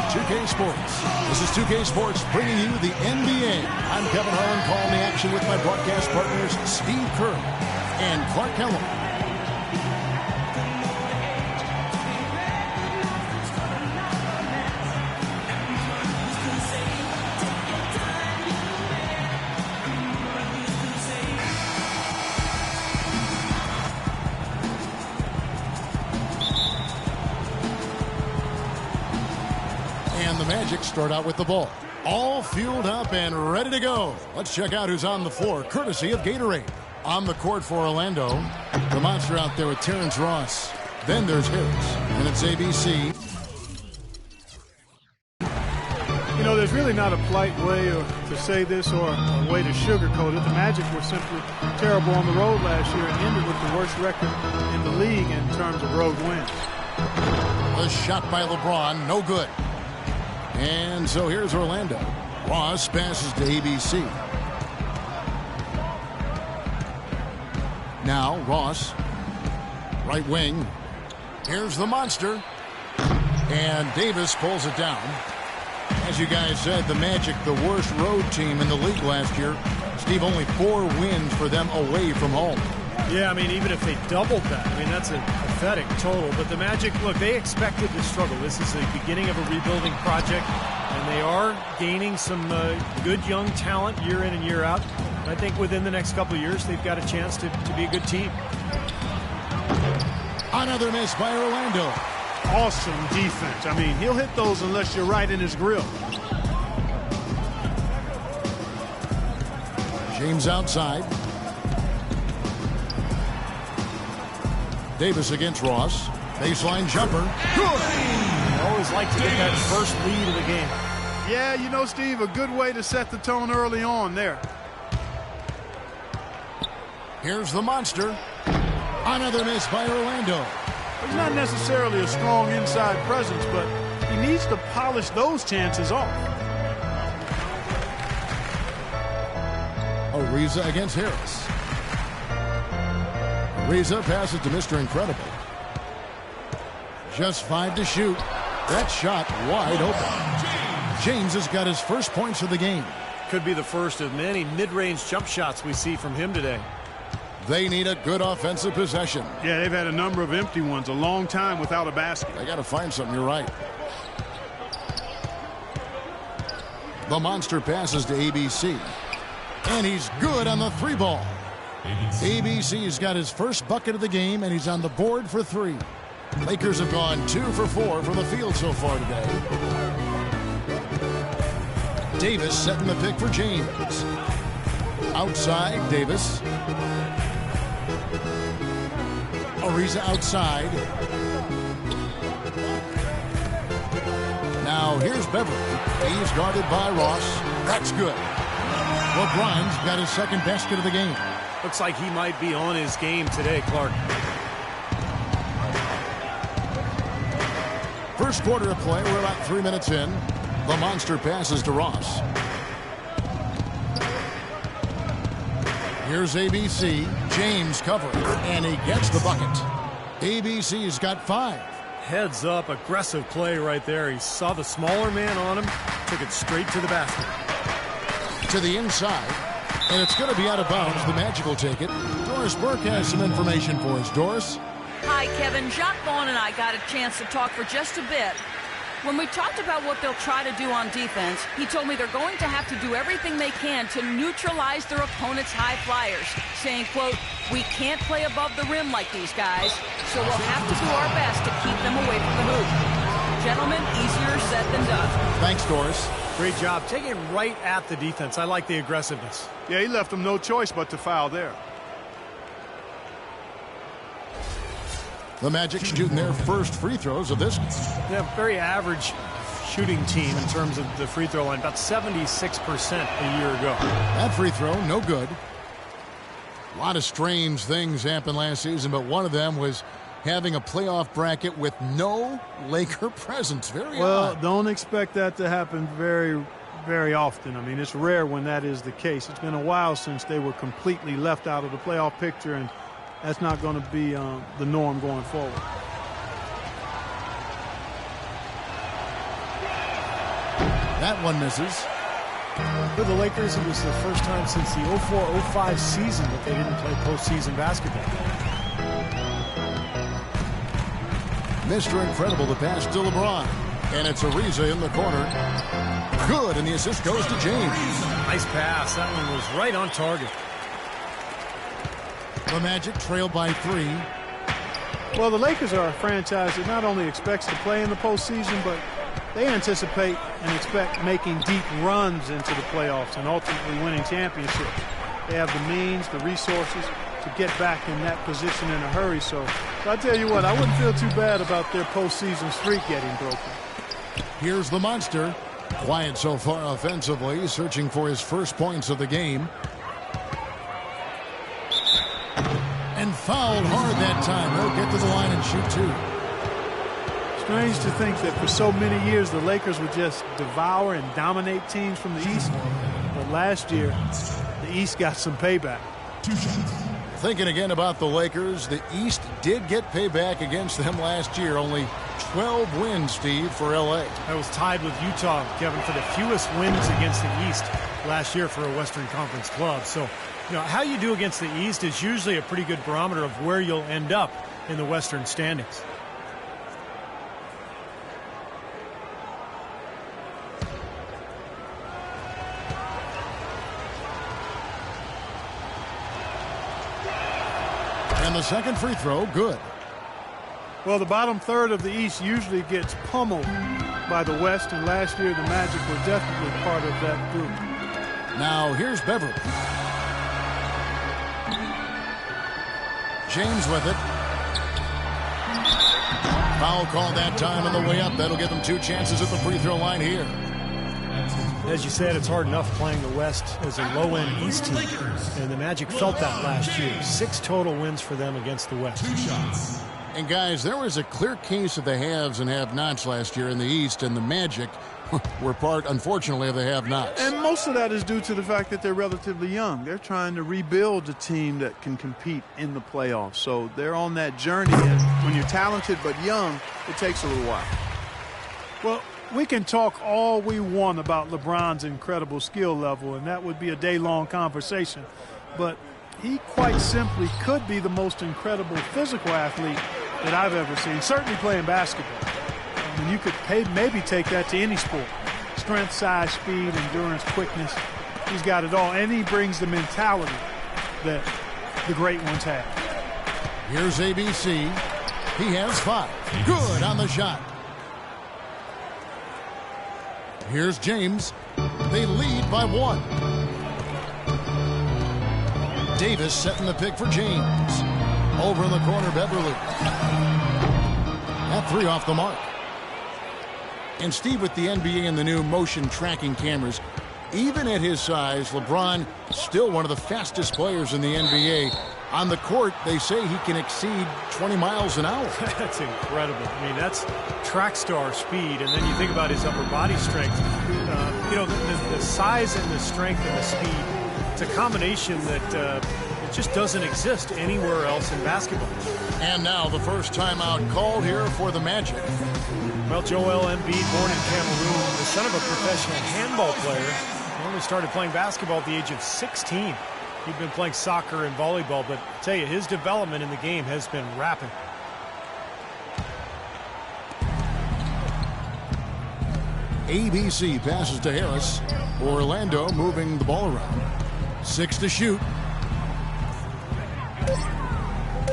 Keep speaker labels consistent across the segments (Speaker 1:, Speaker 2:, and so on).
Speaker 1: 2K Sports. This is 2K Sports bringing you the NBA. I'm Kevin Harlan calling the action with my broadcast partners Steve Kerr and Clark Kellogg. Magic start out with the ball. All fueled up and ready to go. Let's check out who's on the floor, courtesy of Gatorade. On the court for Orlando, the monster out there with Terrence Ross. Then there's Harris, and it's ABC.
Speaker 2: You know, there's really not a polite way to say this or a way to sugarcoat it. The Magic were simply terrible on the road last year and ended with the worst record in the league in terms of road wins.
Speaker 1: The shot by LeBron, no good. And so here's Orlando. Ross passes to ABC. Now Ross, right wing. Here's the monster. And Davis pulls it down. As you guys said, the Magic, the worst road team in the league last year. Steve, only 4 wins for them away from home.
Speaker 3: Yeah, I mean, even if they doubled that, I mean, that's a pathetic total. But the Magic, look, they expected to struggle. This is the beginning of a rebuilding project, and they are gaining some good young talent year in and year out. And I think within the next couple of years, they've got a chance to be a good team.
Speaker 1: Another miss by Orlando.
Speaker 2: Awesome defense. I mean, he'll hit those unless you're right in his grill.
Speaker 1: James outside. Davis against Ross. Baseline jumper. Good.
Speaker 3: I always like to get that first lead of the game.
Speaker 2: Yeah, you know, Steve, a good way to set the tone early on there.
Speaker 1: Here's the monster. Another miss by Orlando.
Speaker 2: He's not necessarily a strong inside presence, but he needs to polish those chances off.
Speaker 1: Ariza against Harris. Ariza passes to Mr. Incredible. Just 5 to shoot. That shot wide open. James has got his first points of the game.
Speaker 3: Could be the first of many mid-range jump shots we see from him today.
Speaker 1: They need a good offensive possession.
Speaker 2: Yeah, they've had a number of empty ones, a long time without a basket.
Speaker 1: They got to find something, you're right. The monster passes to ABC. And he's good on the 3 ball. ABC's got his first bucket of the game, and he's on the board for 3. Lakers have gone 2 for 4 from the field so far today. Davis setting the pick for James. Outside, Davis. Ariza outside. Now here's Beverly. He's guarded by Ross. That's good. LeBron's got his second basket of the game.
Speaker 3: Looks like he might be on his game today, Clark.
Speaker 1: First quarter of play, we're about 3 minutes in. The monster passes to Ross. Here's ABC. James covering, and he gets the bucket. ABC's got 5.
Speaker 3: Heads up, aggressive play right there. He saw the smaller man on him, took it straight to the basket.
Speaker 1: To the inside, and it's going to be out of bounds. The Magic will take it. Doris Burke has some information for us. Doris?
Speaker 4: Hi, Kevin. Jacques Vaughn and I got a chance to talk for just a bit. When we talked about what they'll try to do on defense, he told me they're going to have to do everything they can to neutralize their opponent's high flyers, saying, quote, "We can't play above the rim like these guys, so we'll have to do our best to keep them away from the hoop." Gentlemen, easier said than done.
Speaker 1: Thanks, Doris.
Speaker 3: Great job. Taking it right at the defense. I like the aggressiveness.
Speaker 2: Yeah, he left them no choice but to foul there.
Speaker 1: The Magic shooting their first free throws of this.
Speaker 3: Yeah, very average shooting team in terms of the free throw line. About 76% a year ago.
Speaker 1: That free throw, no good. A lot of strange things happened last season, but one of them was having a playoff bracket with no Laker presence. Very odd.
Speaker 2: Well, don't expect that to happen very, very often. I mean, it's rare when that is the case. It's been a while since they were completely left out of the playoff picture, and that's not going to be the norm going forward.
Speaker 1: That one misses.
Speaker 3: For the Lakers, it was the first time since the 04-05 season that they didn't play postseason basketball.
Speaker 1: Mr. Incredible, the pass to LeBron. And it's Ariza in the corner. Good, and the assist goes to James.
Speaker 3: Nice pass. That one was right on target.
Speaker 1: The Magic trail by 3.
Speaker 2: Well, the Lakers are a franchise that not only expects to play in the postseason, but they anticipate and expect making deep runs into the playoffs and ultimately winning championships. They have the means, the resources to get back in that position in a hurry. So I tell you what, I wouldn't feel too bad about their postseason streak getting broken.
Speaker 1: Here's the monster. Quiet so far offensively, searching for his first points of the game. And fouled hard that time. He'll get to the line and shoot 2.
Speaker 2: Strange to think that for so many years the Lakers would just devour and dominate teams from the East. But last year, the East got some payback.
Speaker 1: Thinking again about the Lakers, the East did get payback against them last year. Only 12 wins, Steve, for L.A.
Speaker 3: That was tied with Utah, Kevin, for the fewest wins against the East last year for a Western Conference club. So, how you do against the East is usually a pretty good barometer of where you'll end up in the Western standings.
Speaker 1: And the second free throw, good.
Speaker 2: Well, the bottom third of the East usually gets pummeled by the West, and last year the Magic were definitely part of that group.
Speaker 1: Now here's Beverly. James with it. Foul called that time on the way up. That'll give them 2 chances at the free throw line here.
Speaker 3: As you said, it's hard enough playing the West as a low-end East team, and the Magic felt that last year. 6 total wins for them against the West.
Speaker 5: 2 shots.
Speaker 1: And guys, there was a clear case of the haves and have-nots last year in the East, and the Magic were part, unfortunately, of the have-nots.
Speaker 2: And most of that is due to the fact that they're relatively young. They're trying to rebuild a team that can compete in the playoffs. So they're on that journey, and when you're talented but young, it takes a little while. Well, we can talk all we want about LeBron's incredible skill level, and that would be a day-long conversation. But he quite simply could be the most incredible physical athlete that I've ever seen, certainly playing basketball. And you could maybe take that to any sport. Strength, size, speed, endurance, quickness. He's got it all, and he brings the mentality that the great ones have.
Speaker 1: Here's ABC. He has 5. Good on the shot. Here's James. They lead by 1. Davis setting the pick for James. Over in the corner, Beverly. That 3 off the mark. And Steve, with the NBA and the new motion tracking cameras, even at his size, LeBron still one of the fastest players in the NBA. On the court, they say he can exceed 20 miles an hour.
Speaker 3: That's incredible. I mean, that's track star speed, and then you think about his upper body strength. The size and the strength and the speed, it's a combination that it just doesn't exist anywhere else in basketball.
Speaker 1: And now the first timeout called here for the Magic.
Speaker 3: Well, Joel Embiid, born in Cameroon, the son of a professional handball player, he only started playing basketball at the age of 16. He'd been playing soccer and volleyball, but I tell you, his development in the game has been rapid.
Speaker 1: ABC passes to Harris. Orlando moving the ball around. 6 to shoot.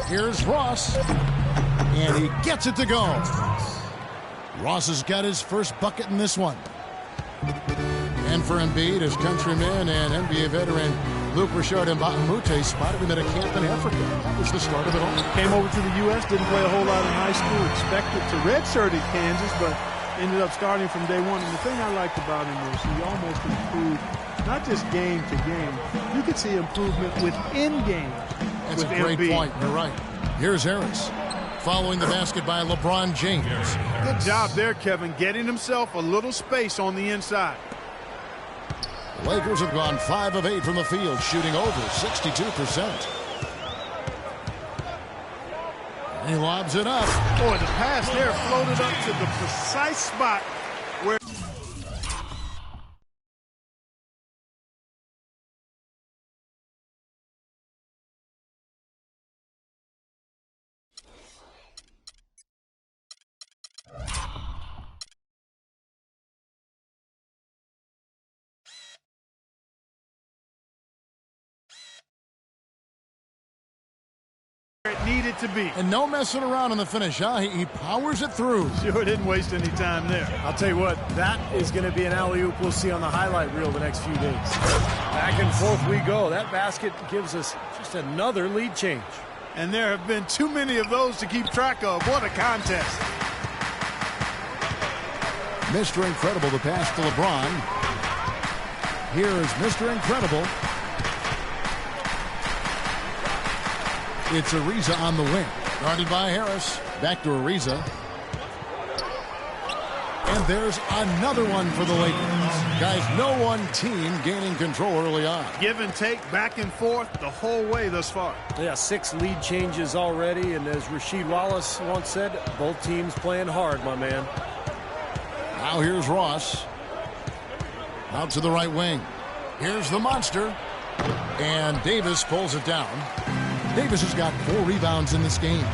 Speaker 1: Here's Ross. And he gets it to go. Ross has got his first bucket in this one. And for Embiid, his countryman and NBA veteran Luke Richard Mbamute spotted him at a camp in Africa. That was the start of it all.
Speaker 2: Came over to the U.S., didn't play a whole lot in high school, expected to redshirt at Kansas, but ended up starting from day one. And the thing I liked about him was he almost improved, not just game to game. You could see improvement within games.
Speaker 1: That's a great point. You're right. Here's Harris. Following the basket by LeBron James.
Speaker 2: Good job there, Kevin, getting himself a little space on the inside.
Speaker 1: The Lakers have gone 5 of 8 from the field, shooting over 62%. He lobs it up.
Speaker 2: Boy, the pass there floated up to the precise spot where... needed to be.
Speaker 1: And no messing around in the finish, huh? He powers it through.
Speaker 2: Sure didn't waste any time there.
Speaker 3: I'll tell you what, that is going to be an alley-oop we'll see on the highlight reel the next few days. Back and forth we go. That basket gives us just another lead change.
Speaker 2: And there have been too many of those to keep track of. What a contest.
Speaker 1: Mr. Incredible, the pass to LeBron. Here's Mr. Incredible. It's Ariza on the wing. Guarded by Harris. Back to Ariza. And there's another one for the Lakers. Guys, no one team gaining control early on.
Speaker 2: Give and take, back and forth the whole way thus far.
Speaker 3: Yeah, 6 lead changes already, and as Rasheed Wallace once said, both teams playing hard, my man.
Speaker 1: Now here's Ross. Out to the right wing. Here's the monster. And Davis pulls it down. Davis has got 4 rebounds in this game.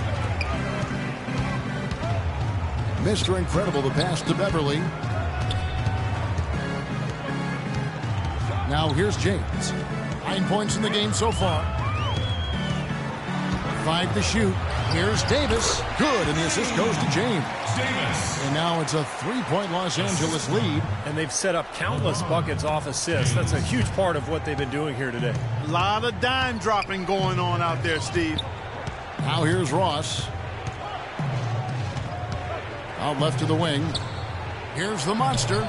Speaker 1: Mr. Incredible, the pass to Beverly. Now here's James. 9 points in the game so far. 5 to shoot. Here's Davis. Good, and the assist goes to James. And now it's a 3-point Los Angeles lead.
Speaker 3: And they've set up countless buckets off assists. That's a huge part of what they've been doing here today.
Speaker 2: A lot of dime dropping going on out there, Steve.
Speaker 1: Now here's Ross. Out left to the wing. Here's the monster.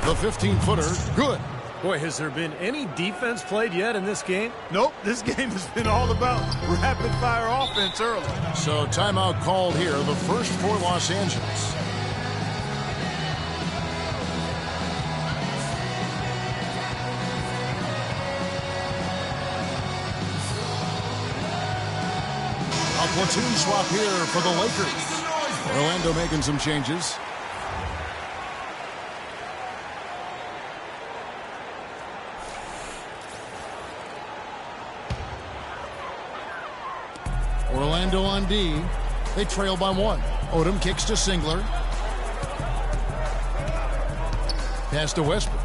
Speaker 1: The 15-footer. Good.
Speaker 3: Boy, has there been any defense played yet in this game?
Speaker 2: Nope, this game has been all about rapid-fire offense early.
Speaker 1: So timeout called here, the first for Los Angeles. A platoon swap here for the Lakers. Orlando making some changes. Orlando on D. They trail by 1. Odom kicks to Singler. Pass to Westbrook.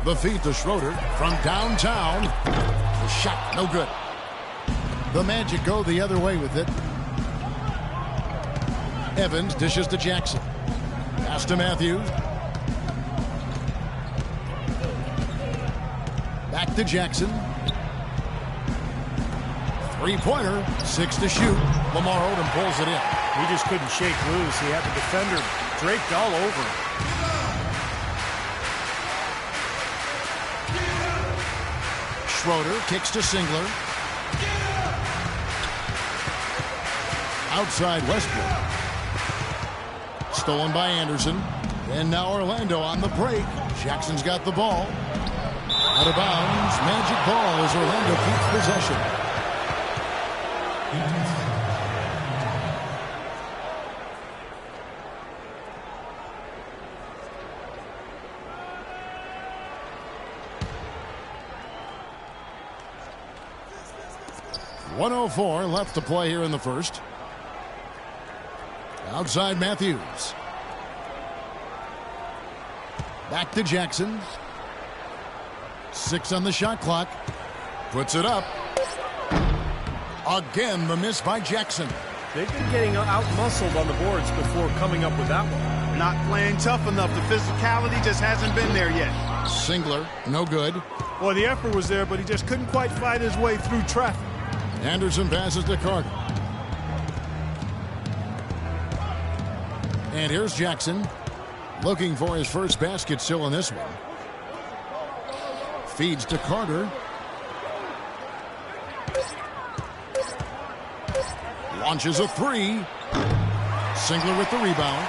Speaker 1: The feed to Schroeder from downtown. The shot, no good. The Magic go the other way with it. Evans dishes to Jackson. Pass to Matthews. Back to Jackson. 3-pointer, 6 to shoot. Lamar Odom pulls it in.
Speaker 3: He just couldn't shake loose. He had the defender draped all over him.
Speaker 1: Schroeder kicks to Singler. Outside Westbrook. Stolen by Anderson. And now Orlando on the break. Jackson's got the ball. Out of bounds. Magic ball as Orlando keeps possession. .104 left to play here in the first. Outside Matthews. Back to Jackson. 6 on the shot clock. Puts it up. Again, the miss by Jackson.
Speaker 3: They've been getting out-muscled on the boards before coming up with that one.
Speaker 2: Not playing tough enough. The physicality just hasn't been there yet.
Speaker 1: Singler, no good.
Speaker 2: Well, the effort was there, but he just couldn't quite fight his way through traffic.
Speaker 1: Anderson passes to Carter. And here's Jackson. Looking for his first basket still in this one. Feeds to Carter. Launches a 3. Singler with the rebound.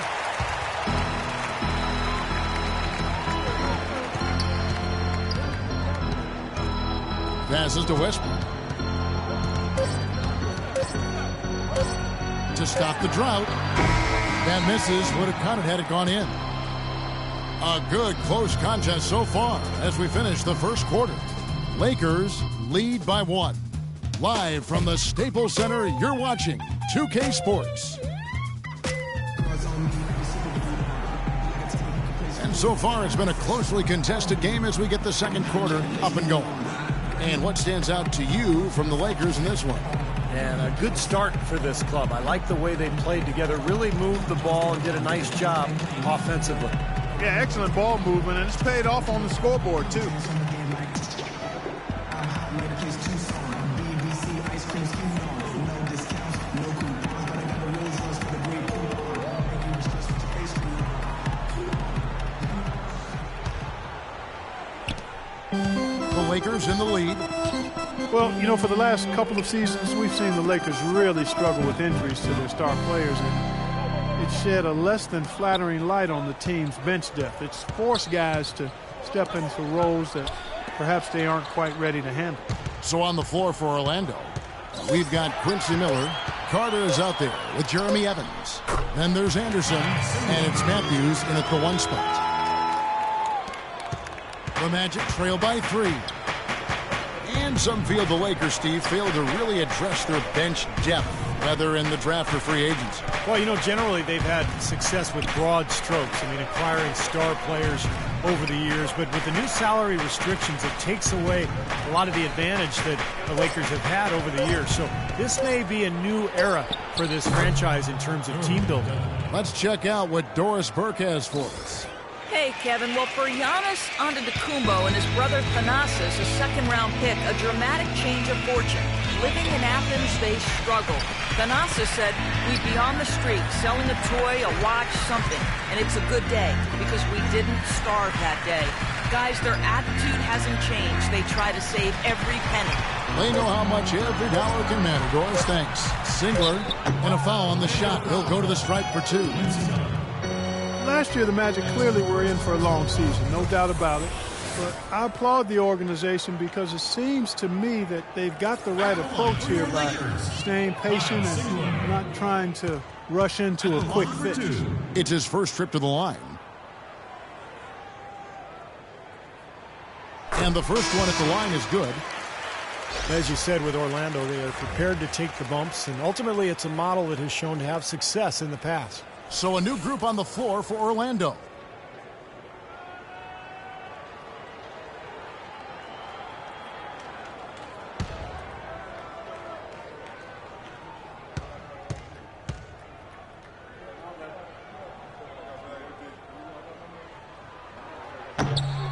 Speaker 1: Passes to Westbrook. To stop the drought. That misses. Would have counted had it gone in. A good close contest so far as we finish the first quarter. Lakers lead by 1. Live from the Staples Center, you're watching 2K Sports. And so far, it's been a closely contested game as we get the second quarter up and going. And what stands out to you from the Lakers in this one?
Speaker 3: And a good start for this club. I like the way they played together, really moved the ball and did a nice job offensively.
Speaker 2: Yeah, excellent ball movement, and it's paid off on the scoreboard, too.
Speaker 1: The Lakers in the lead.
Speaker 2: Well, you know, for the last couple of seasons, we've seen the Lakers really struggle with injuries to their star players, and it shed a less than flattering light on the team's bench depth. It's forced guys to step into roles that perhaps they aren't quite ready to handle.
Speaker 1: So on the floor for Orlando, we've got Quincy Miller. Carter is out there with Jeremy Evans. Then there's Anderson, and it's Matthews in at the 1 spot. The Magic trail by 3. And some feel the Lakers, Steve, failed to really address their bench depth, whether in the draft or free agents.
Speaker 3: Well, you know, generally they've had success with broad strokes. I mean, acquiring star players over the years. But with the new salary restrictions, it takes away a lot of the advantage that the Lakers have had over the years. So this may be a new era for this franchise in terms of team building.
Speaker 1: Let's check out what Doris Burke has for us.
Speaker 4: Hey, Kevin. Well, for Giannis Antetokounmpo and his brother Thanasis, a second-round pick, a dramatic change of fortune. Living in Athens, they struggled. Thanasis said, we'd be on the street selling a toy, a watch, something. And it's a good day because we didn't starve that day. Guys, their attitude hasn't changed. They try to save every penny.
Speaker 1: They know how much every dollar can matter. Doris, thanks. Singler and a foul on the shot. He'll go to the stripe for 2.
Speaker 2: Last year, the Magic clearly were in for a long season, no doubt about it. But I applaud the organization because it seems to me that they've got the right approach here by staying patient and not trying to rush into a quick fix.
Speaker 1: It's his first trip to the line. And the first one at the line is good.
Speaker 3: As you said with Orlando, they are prepared to take the bumps, and ultimately it's a model that has shown to have success in the past.
Speaker 1: So a new group on the floor for Orlando.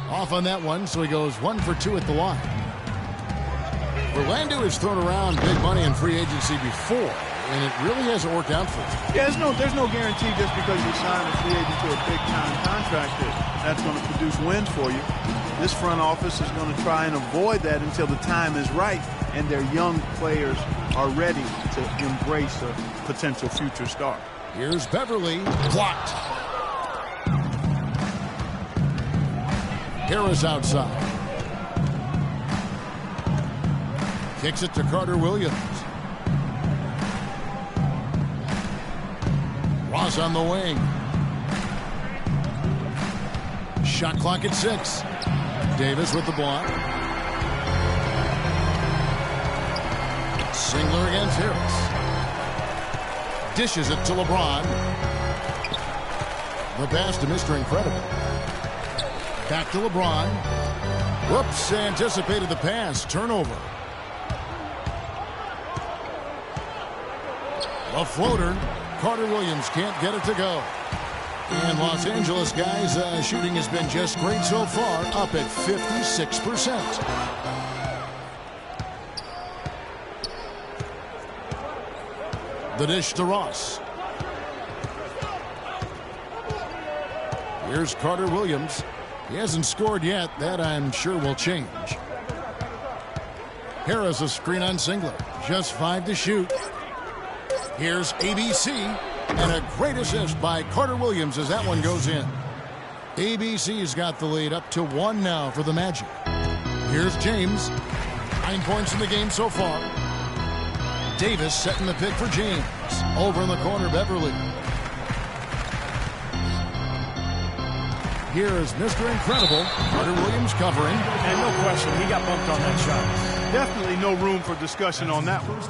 Speaker 1: Off on that one, so he goes 1 for 2 at the line. Orlando has thrown around big money in free agency before, and it really hasn't worked out for him.
Speaker 2: Yeah, there's no guarantee just because you sign a free agent to a big-time contract that's going to produce wins for you. This front office is going to try and avoid that until the time is right and their young players are ready to embrace a potential future star.
Speaker 1: Here's Beverly, blocked. Harris outside. Kicks it to Carter Williams. Ross on the wing. Shot clock at 6. Davis with the block. Singler against Harris. Dishes it to LeBron. The pass to Mr. Incredible. Back to LeBron. Whoops, anticipated the pass. Turnover. A floater. Carter Williams can't get it to go. And Los Angeles, guys, shooting has been just great so far, up at 56%. The dish to Ross. Here's Carter Williams. He hasn't scored yet. That, I'm sure, will change. Harris a screen on Singler. Just 5 to shoot. Here's ABC. And a great assist by Carter Williams as that one goes in. ABC's got the lead up to 1 now for the Magic. Here's James. 9 points in the game so far. Davis setting the pick for James. Over in the corner, Beverly. Here is Mr. Incredible. Carter Williams covering.
Speaker 3: And no question, he got bumped on that shot.
Speaker 2: Definitely no room for discussion on that one.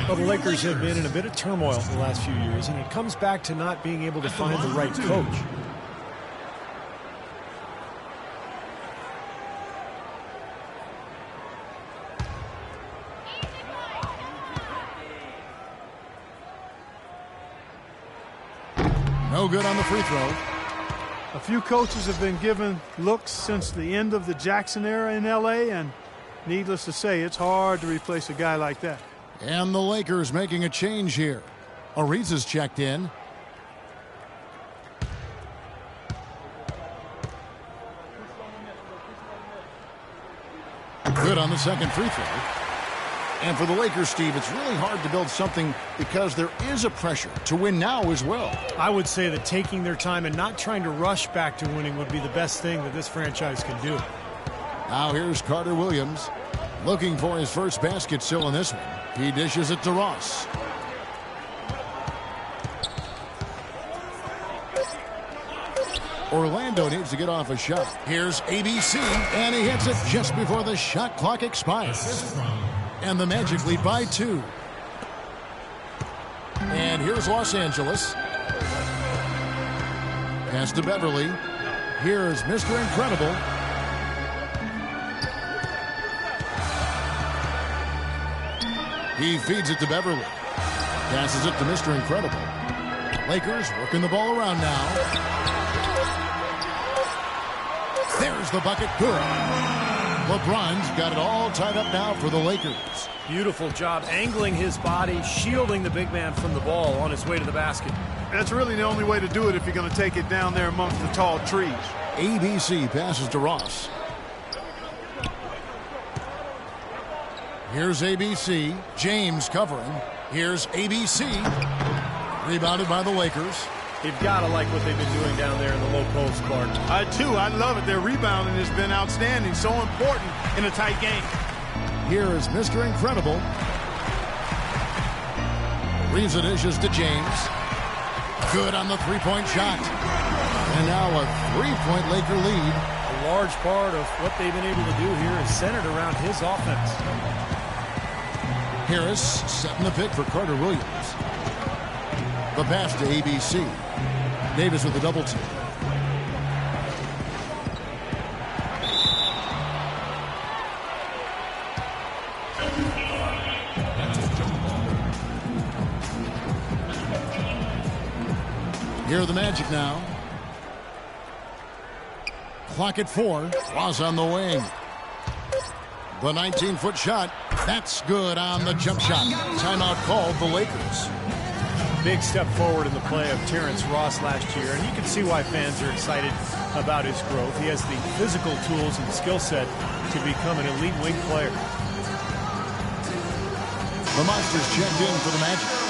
Speaker 3: Well, the Lakers have been in a bit of turmoil the last few years, and it comes back to not being able to find the right coach.
Speaker 1: No good on the free throw.
Speaker 2: A few coaches have been given looks since the end of the Jackson era in L.A., and needless to say, it's hard to replace a guy like that.
Speaker 1: And the Lakers making a change here. Ariza's checked in. Good on the second free throw. And for the Lakers, Steve, it's really hard to build something because there is a pressure to win now as well.
Speaker 3: I would say that taking their time and not trying to rush back to winning would be the best thing that this franchise can do.
Speaker 1: Now here's Carter Williams looking for his first basket still in this one. He dishes it to Ross. Orlando needs to get off a shot. Here's ABC, and he hits it just before the shot clock expires. And the Magic lead by 2. And here's Los Angeles. Pass to Beverly. Here's Mr. Incredible. He feeds it to Beverly. Passes it to Mr. Incredible. Lakers working the ball around now. There's the bucket. Good. LeBron's got it all tied up now for the Lakers.
Speaker 3: Beautiful job angling his body, shielding the big man from the ball on his way to the basket.
Speaker 2: That's really the only way to do it if you're going to take it down there amongst the tall trees.
Speaker 1: ABC passes to Ross. Here's ABC. James covering. Here's ABC. Rebounded by the Lakers.
Speaker 3: You've got to like what they've been doing down there in the low post, Clark.
Speaker 2: I do. I love it. Their rebounding has been outstanding. So important in a tight game.
Speaker 1: Here is Mr. Incredible. Reeves it dishes to James. Good on the three-point shot. And now a three-point Laker lead.
Speaker 3: A large part of what they've been able to do here is centered around his offense.
Speaker 1: Harris setting the pick for Carter Williams. The pass to ABC. Davis with a double team. Here are the Magic now. Clock at 4. Ross on the wing. The 19-foot shot. That's good on the jump shot. Timeout called the Lakers.
Speaker 3: Big step forward in the play of Terrence Ross last year, and you can see why fans are excited about his growth. He has the physical tools and skill set to become an elite wing player.
Speaker 1: The Monsters checked in for the Magic.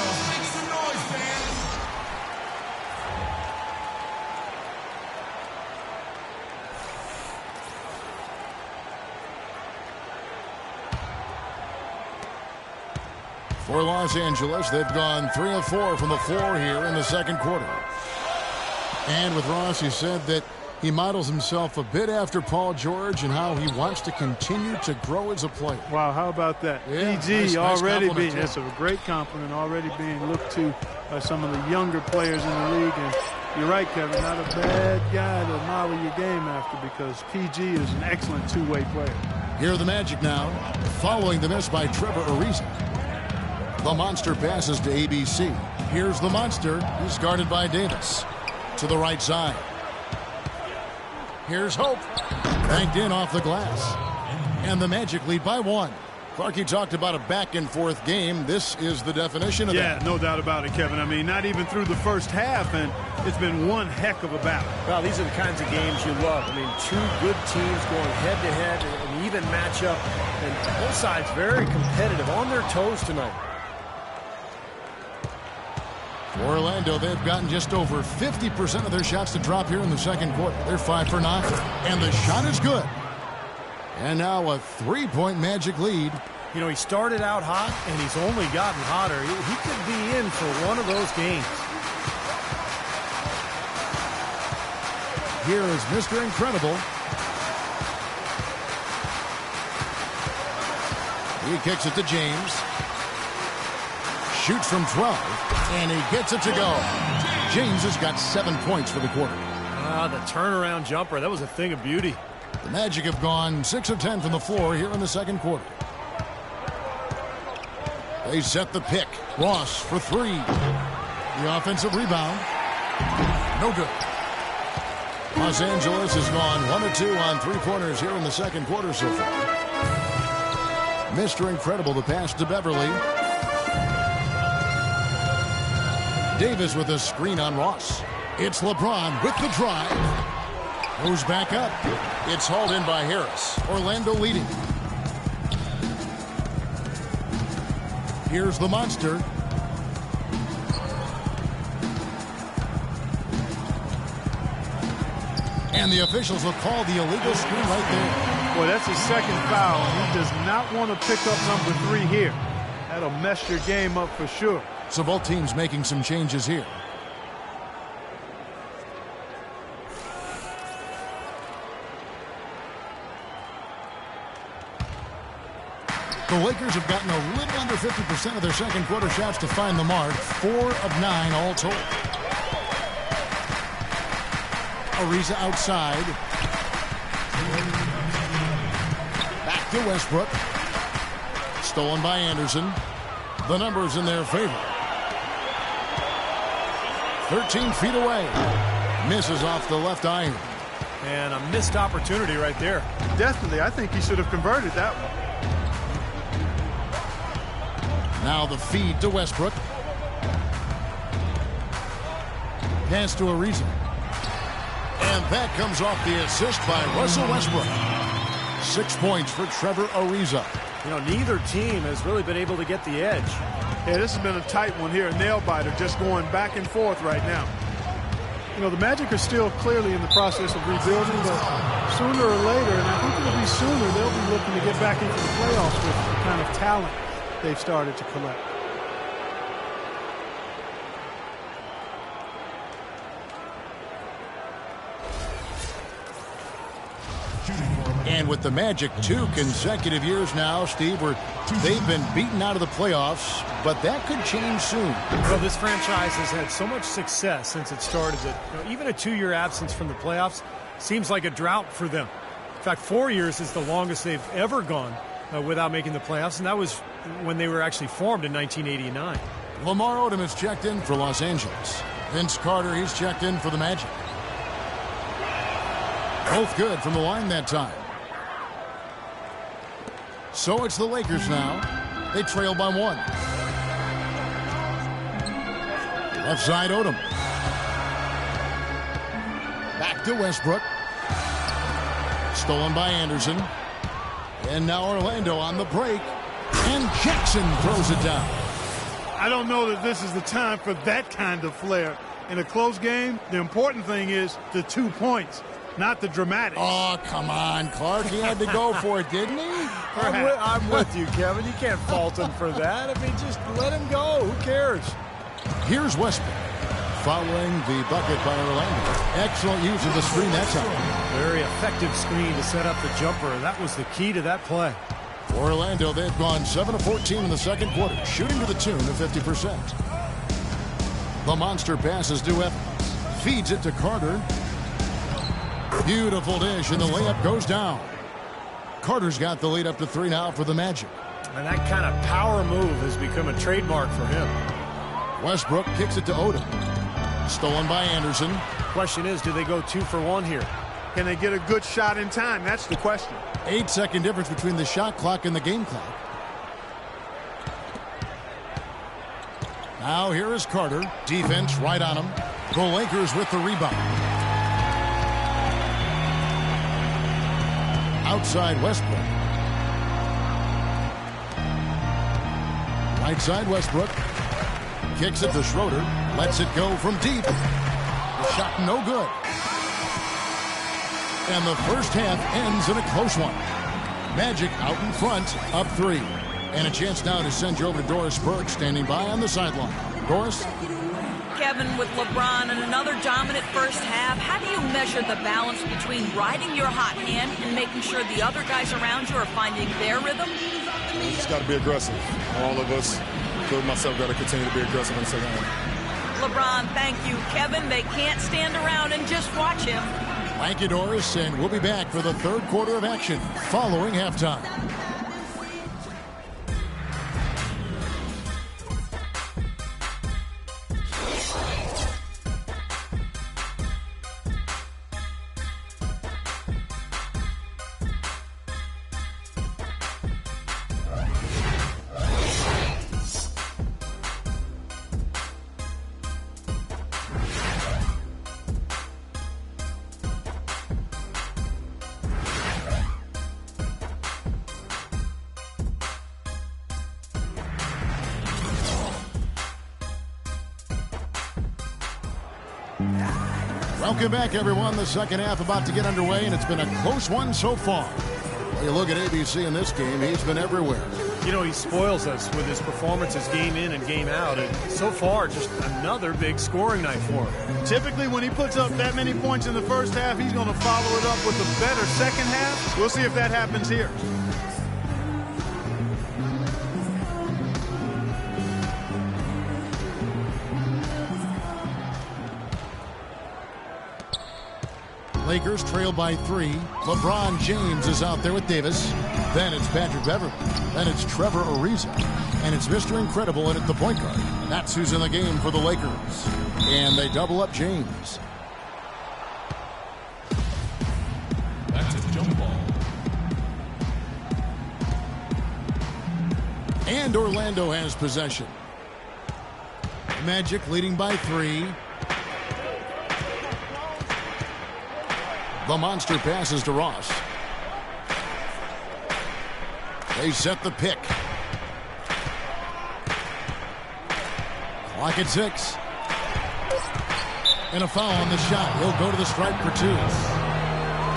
Speaker 1: For Los Angeles, they've gone 3 of 4 from the floor here in the second quarter. And with Ross, he said that he models himself a bit after Paul George and how he wants to continue to grow as a player.
Speaker 2: Wow, how about that?
Speaker 1: Yeah,
Speaker 2: PG
Speaker 1: nice
Speaker 2: already being,
Speaker 1: that's
Speaker 2: a great compliment, already being looked to by some of the younger players in the league. And you're right, Kevin, not a bad guy to model your game after because PG is an excellent two-way player.
Speaker 1: Here are the Magic now, following the miss by Trevor Ariza. The Monster passes to ABC. Here's the Monster. He's guarded by Davis. To the right side. Here's Hope. Banked in off the glass. And the Magic lead by 1. Clarkie talked about a back-and-forth game. This is the definition of that.
Speaker 2: Yeah, no doubt about it, Kevin. I mean, not even through the first half, and it's been one heck of a battle.
Speaker 3: Well, these are the kinds of games you love. I mean, two good teams going head-to-head, an even matchup, and both sides very competitive, on their toes tonight.
Speaker 1: For Orlando, they've gotten just over 50% of their shots to drop here in the second quarter. They're 5 for 9, and the shot is good. And now a three-point Magic lead.
Speaker 3: You know, he started out hot, and he's only gotten hotter. He could be in for one of those games.
Speaker 1: Here is Mr. Incredible. He kicks it to James. Shoots from 12, and he gets it to go. James has got 7 points for the quarter.
Speaker 3: The turnaround jumper, that was a thing of beauty.
Speaker 1: The Magic have gone 6 of 10 from the floor here in the second quarter. They set the pick. Ross for 3. The offensive rebound. No good. Los Angeles has gone 1 of 2 on three-pointers here in the second quarter so far. Mr. Incredible, the pass to Beverly. Davis with a screen on Ross. It's LeBron with the drive. Goes back up. It's hauled in by Harris. Orlando leading. Here's the monster. And the officials will call the illegal screen right there.
Speaker 2: Boy, that's his second foul. He does not want to pick up number 3 here. That'll mess your game up for sure.
Speaker 1: So both teams making some changes here. The Lakers have gotten a little under 50% of their second quarter shots to find the mark. 4 of 9 all told. Ariza outside. Back to Westbrook. Stolen by Anderson. The numbers in their favor. 13 feet away. Misses off the left iron.
Speaker 3: And a missed opportunity right there.
Speaker 2: Definitely. I think he should have converted that one.
Speaker 1: Now the feed to Westbrook. Pass to Ariza. And that comes off the assist by Russell Westbrook. 6 points for Trevor Ariza.
Speaker 3: You know, neither team has really been able to get the edge.
Speaker 2: Yeah, this has been a tight one here, a nail-biter, just going back and forth right now. You know, the Magic are still clearly in the process of rebuilding, but sooner or later, and I think it'll be sooner, they'll be looking to get back into the playoffs with the kind of talent they've started to collect.
Speaker 1: And with the Magic 2 consecutive years now, Steve, where they've been beaten out of the playoffs, but that could change soon.
Speaker 3: Well, this franchise has had so much success since it started that even a 2-year absence from the playoffs seems like a drought for them. In fact, 4 years is the longest they've ever gone without making the playoffs, and that was when they were actually formed in 1989.
Speaker 1: Lamar Odom has checked in for Los Angeles. Vince Carter, he's checked in for the Magic. Both good from the line that time. So it's the Lakers now. They trail by 1. Left side, Odom. Back to Westbrook. Stolen by Anderson. And now Orlando on the break. And Jackson throws it down.
Speaker 2: I don't know that this is the time for that kind of flair. In a close game, the important thing is the 2 points, not the dramatics.
Speaker 1: Oh, come on, Clark. He had to go for it, didn't he?
Speaker 3: I'm with you, Kevin. You can't fault him for that. I mean, just let him go. Who cares?
Speaker 1: Here's Westbrook following the bucket by Orlando. Excellent use of the screen that time.
Speaker 3: Very effective screen to set up the jumper. That was the key to that play.
Speaker 1: For Orlando, they've gone 7 of 14 in the second quarter, shooting to the tune of 50%. The monster passes to Evans. Feeds it to Carter. Beautiful dish, and the layup goes down. Carter's got the lead up to 3 now for the Magic.
Speaker 3: And that kind of power move has become a trademark for him.
Speaker 1: Westbrook kicks it to Odom. Stolen by Anderson.
Speaker 3: Question is, do they go 2 for 1 here?
Speaker 2: Can they get a good shot in time? That's the question.
Speaker 1: 8-second difference between the shot clock and the game clock. Now here is Carter. Defense right on him. The Lakers with the rebound. Outside Westbrook. Right side Westbrook. Kicks it to Schroeder. Lets it go from deep. The shot no good. And the first half ends in a close one. Magic out in front, up 3. And a chance now to send you over to Doris Burke, standing by on the sideline. Doris?
Speaker 4: Kevin, with LeBron and another dominant first half, how do you measure the balance between riding your hot hand and making sure the other guys around you are finding their rhythm?
Speaker 5: We just got to be aggressive. All of us, including myself, got to continue to be aggressive in the second half.
Speaker 4: LeBron, thank you. Kevin, they can't stand around and just watch him.
Speaker 1: Thank you, Doris, and we'll be back for the third quarter of action following halftime. Welcome back, everyone. The second half about to get underway, and it's been a close one so far. Well, you look at ABC in this game, he's been everywhere.
Speaker 3: You know, he spoils us with his performances game in and game out. And so far, just another big scoring night for him.
Speaker 2: Typically, when he puts up that many points in the first half, he's going to follow it up with a better second half. We'll see if that happens here.
Speaker 1: Lakers trail by 3. LeBron James is out there with Davis. Then it's Patrick Beverley. Then it's Trevor Ariza. And it's Mr. Incredible at the point guard. That's who's in the game for the Lakers. And they double up James.
Speaker 6: That's a jump ball.
Speaker 1: And Orlando has possession. Magic leading by 3. The monster passes to Ross. They set the pick. Clock at 6. And a foul on the shot. He'll go to the stripe for 2.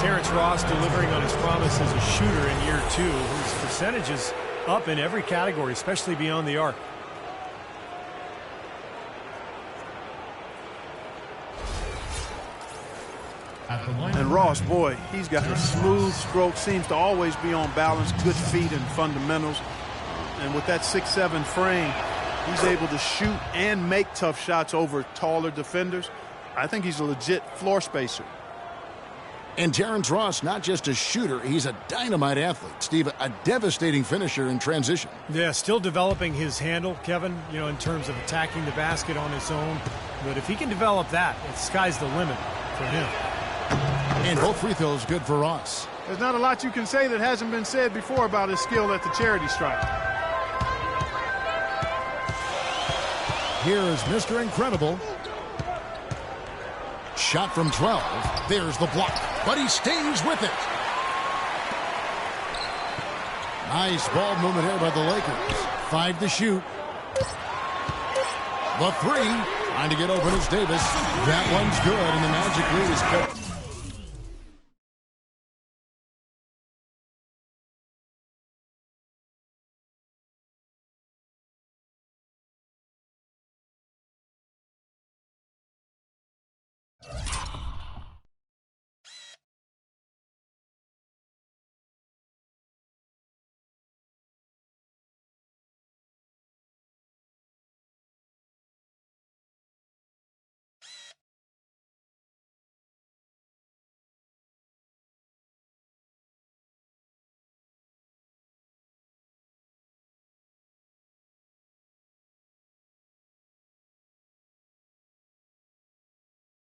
Speaker 3: Terrence Ross delivering on his promise as a shooter in year 2. His percentage is up in every category, especially beyond the arc.
Speaker 2: And Ross, boy, he's got a smooth stroke, seems to always be on balance, good feet and fundamentals. And with that 6'7" frame, he's able to shoot and make tough shots over taller defenders. I think he's a legit floor spacer.
Speaker 1: And Terrence Ross, not just a shooter, he's a dynamite athlete. Steve, a devastating finisher in transition.
Speaker 3: Yeah, still developing his handle, Kevin, you know, in terms of attacking the basket on his own. But if he can develop that, the sky's the limit for him.
Speaker 1: And both free throws good for Ross.
Speaker 2: There's not a lot you can say that hasn't been said before about his skill at the charity stripe.
Speaker 1: Here is Mr. Incredible. Shot from 12. There's the block, but he stays with it. Nice ball movement here by the Lakers. 5 to shoot. The 3. Trying to get open is Davis. That one's good, and the Magic lead is cut.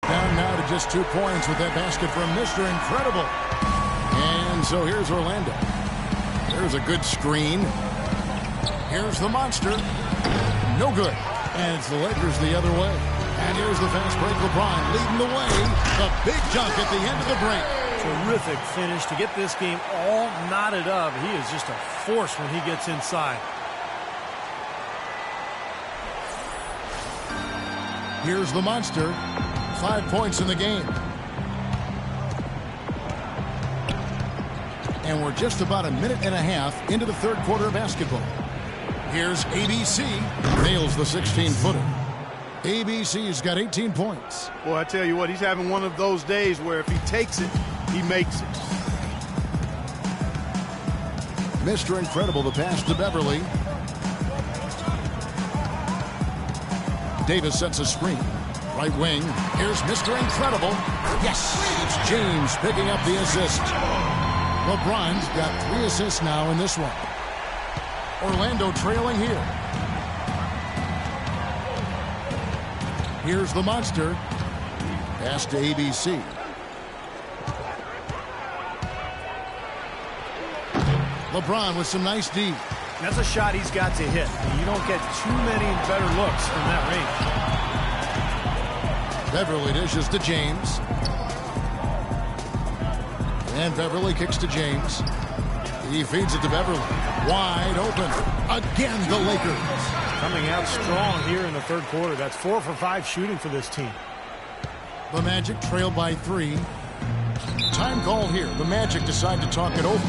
Speaker 1: Down now to just 2 points with that basket from Mr. Incredible. And so here's Orlando. There's a good screen. Here's the monster. No good. And it's the Lakers the other way. And here's the fast break. LeBron leading the way. The big jump at the end of the break.
Speaker 3: Terrific finish to get this game all knotted up. He is just a force when he gets inside.
Speaker 1: Here's the monster. 5 points in the game. And we're just about a minute and a half into the third quarter of basketball. Here's ABC. Nails the 16-footer. ABC's got 18 points.
Speaker 2: Boy, I tell you what, he's having one of those days where if he takes it, he makes it.
Speaker 1: Mr. Incredible, the pass to Beverley. Davis sets a screen. Right wing. Here's Mr. Incredible. Yes, it's James picking up the assist. LeBron's got 3 assists now in this one. Orlando trailing here. Here's the monster. Pass to ABC. LeBron with some nice D.
Speaker 3: That's a shot he's got to hit. You don't get too many better looks from that range.
Speaker 1: Beverley dishes to James. And Beverley kicks to James. He feeds it to Beverley. Wide open. Again, the Lakers.
Speaker 3: Coming out strong here in the third quarter. That's 4 for 5 shooting for this team.
Speaker 1: The Magic trail by 3. Time called here. The Magic decide to talk it over.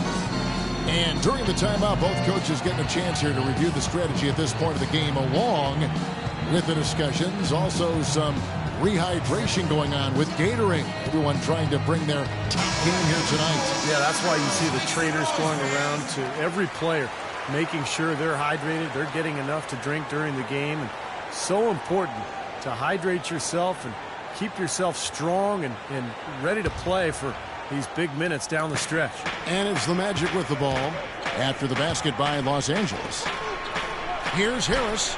Speaker 1: And during the timeout, both coaches getting a chance here to review the strategy at this point of the game along with the discussions. Also some rehydration going on with Gatorade. Everyone trying to bring their top game here tonight.
Speaker 3: Yeah, that's why you see the traders going around to every player, making sure they're hydrated, they're getting enough to drink during the game. And so important to hydrate yourself and keep yourself strong and ready to play for these big minutes down the stretch.
Speaker 1: And it's the Magic with the ball after the basket by Los Angeles. Here's Harris.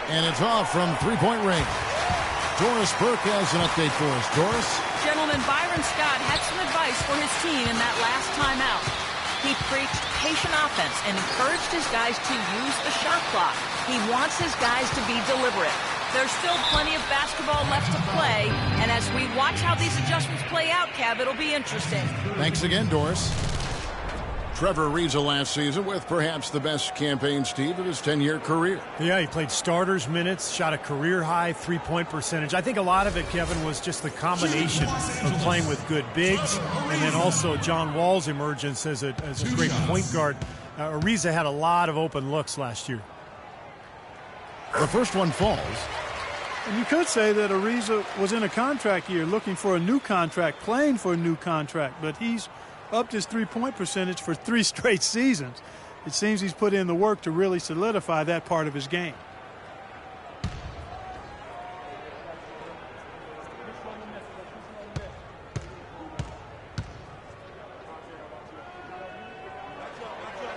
Speaker 1: And it's off from three-point range. Doris Burke has an update for us. Doris?
Speaker 4: Gentlemen, Byron Scott had some advice for his team in that last timeout. He preached patient offense and encouraged his guys to use the shot clock. He wants his guys to be deliberate. There's still plenty of basketball left to play, and as we watch how these adjustments play out, Kev, it'll be interesting.
Speaker 1: Thanks again, Doris. Trevor Ariza last season with perhaps the best campaign, Steve, of his 10-year career.
Speaker 3: Yeah, he played starters minutes, shot a career-high three-point percentage. I think a lot of it, Kevin, was just the combination of playing with good bigs and then also John Wall's emergence as a great point guard. Ariza had a lot of open looks last year.
Speaker 1: The first one falls.
Speaker 2: And you could say that Ariza was in a contract year looking for a new contract, playing for a new contract, but he's upped his three-point percentage for 3 straight seasons. It seems he's put in the work to really solidify that part of his game.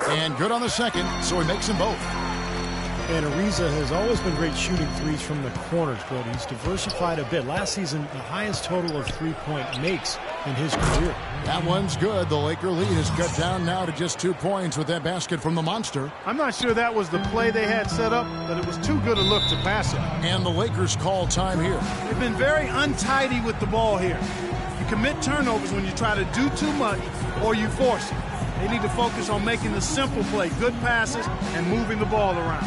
Speaker 1: And good on the second, so he makes them both.
Speaker 3: And Ariza has always been great shooting threes from the corners, but he's diversified a bit. Last season, the highest total of three-point makes in his career.
Speaker 1: That one's good. The Laker lead is cut down now to just 2 points with that basket from the Monster.
Speaker 2: I'm not sure that was the play they had set up, but it was too good a look to pass it.
Speaker 1: And the Lakers call time here.
Speaker 2: They've been very untidy with the ball here. You commit turnovers when you try to do too much or you force it. They need to focus on making the simple play, good passes, and moving the ball around.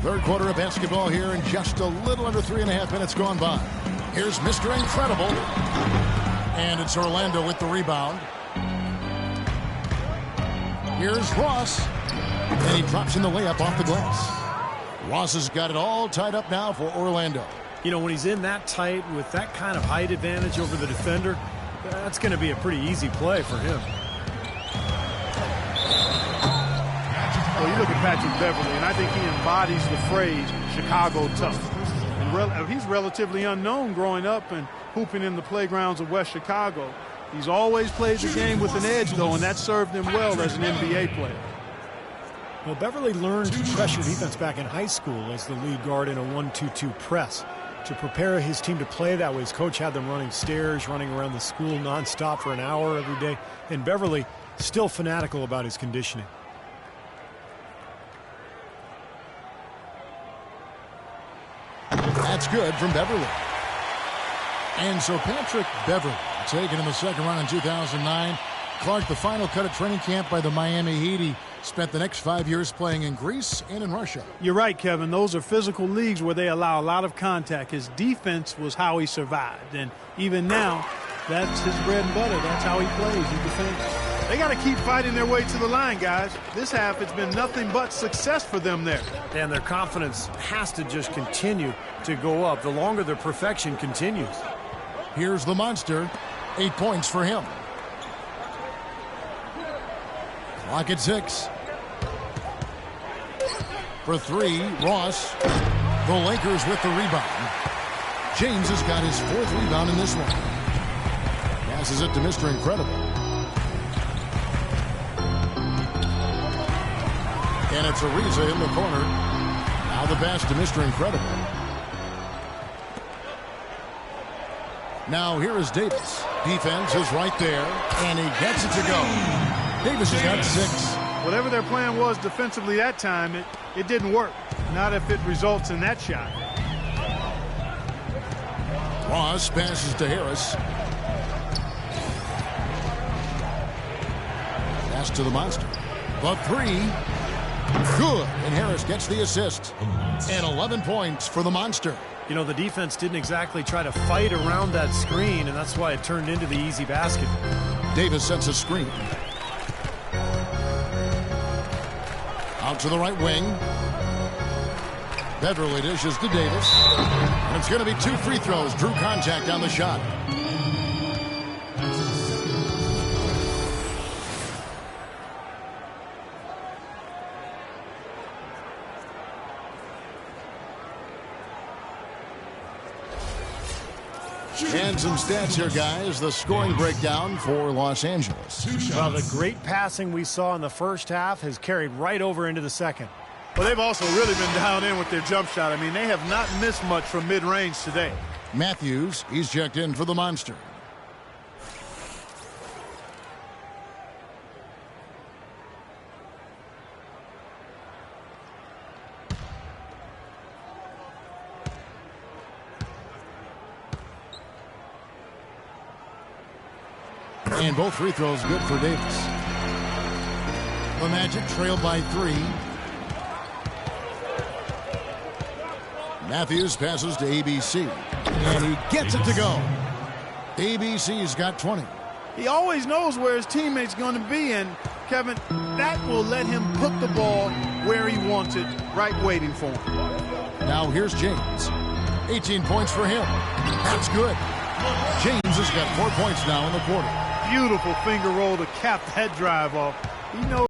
Speaker 1: Third quarter of basketball here, and just a little under 3.5 minutes gone by. Here's Mr. Incredible. And it's Orlando with the rebound. Here's Ross. And he drops in the layup off the glass. Ross has got it all tied up now for Orlando.
Speaker 3: You know, when he's in that tight with that kind of height advantage over the defender, that's going to be a pretty easy play for him.
Speaker 2: Well, you look at Patrick Beverly, and I think he embodies the phrase Chicago tough. And he's relatively unknown growing up and hooping in the playgrounds of West Chicago. He's always played the game with an edge, though, and that served him well as an NBA player.
Speaker 3: Well, Beverly learned pressure defense back in high school as the lead guard in a 1-2-2 press. To prepare his team to play that way, his coach had them running stairs, running around the school nonstop for an hour every day. And Beverly still fanatical about his conditioning.
Speaker 1: That's good from Beverly. And so Patrick Beverly, taken in the second round in 2009. Clark, the final cut at training camp by the Miami Heat. He spent the next 5 years playing in Greece and in Russia.
Speaker 2: You're right, Kevin. Those are physical leagues where they allow a lot of contact. His defense was how he survived. And even now, that's his bread and butter. That's how he plays. He defends. They got to keep fighting their way to the line, guys. This half, it's been nothing but success for them there.
Speaker 3: And their confidence has to just continue to go up the longer their perfection continues.
Speaker 1: Here's the Monster. 8 points for him. Clock at 6. For 3, Ross. The Lakers with the rebound. James has got his 4th rebound in this one. Passes it to Mr. Incredible. And it's Ariza in the corner. Now the pass to Mr. Incredible. Now here is Davis. Defense is right there, and he gets it to go. Davis has got 6.
Speaker 2: Whatever their plan was defensively that time, it didn't work. Not if it results in that shot.
Speaker 1: Ross passes to Harris. Pass to the monster. The three. Good. And Harris gets the assist. And 11 points for the monster.
Speaker 3: You know, the defense didn't exactly try to fight around that screen, and that's why it turned into the easy basket.
Speaker 1: Davis sets a screen. Out to the right wing. Beverly dishes to Davis. And it's going to be 2 free throws. Drew contact on the shot. And some stats here, guys. The scoring breakdown for Los Angeles.
Speaker 3: Well, the great passing we saw in the first half has carried right over into the second.
Speaker 2: Well, they've also really been down in with their jump shot. I mean, they have not missed much from mid-range today.
Speaker 1: Matthews, he's checked in for the monster. And both free throws good for Davis. The Magic trailed by 3. Matthews passes to ABC. And he gets it to go. ABC's got 20.
Speaker 2: He always knows where his teammate's going to be, and Kevin, that will let him put the ball where he wants it, right waiting for him.
Speaker 1: Now here's James. 18 points for him. That's good. James has got 4 points now in the quarter.
Speaker 2: Beautiful finger roll to cap that drive off. He knows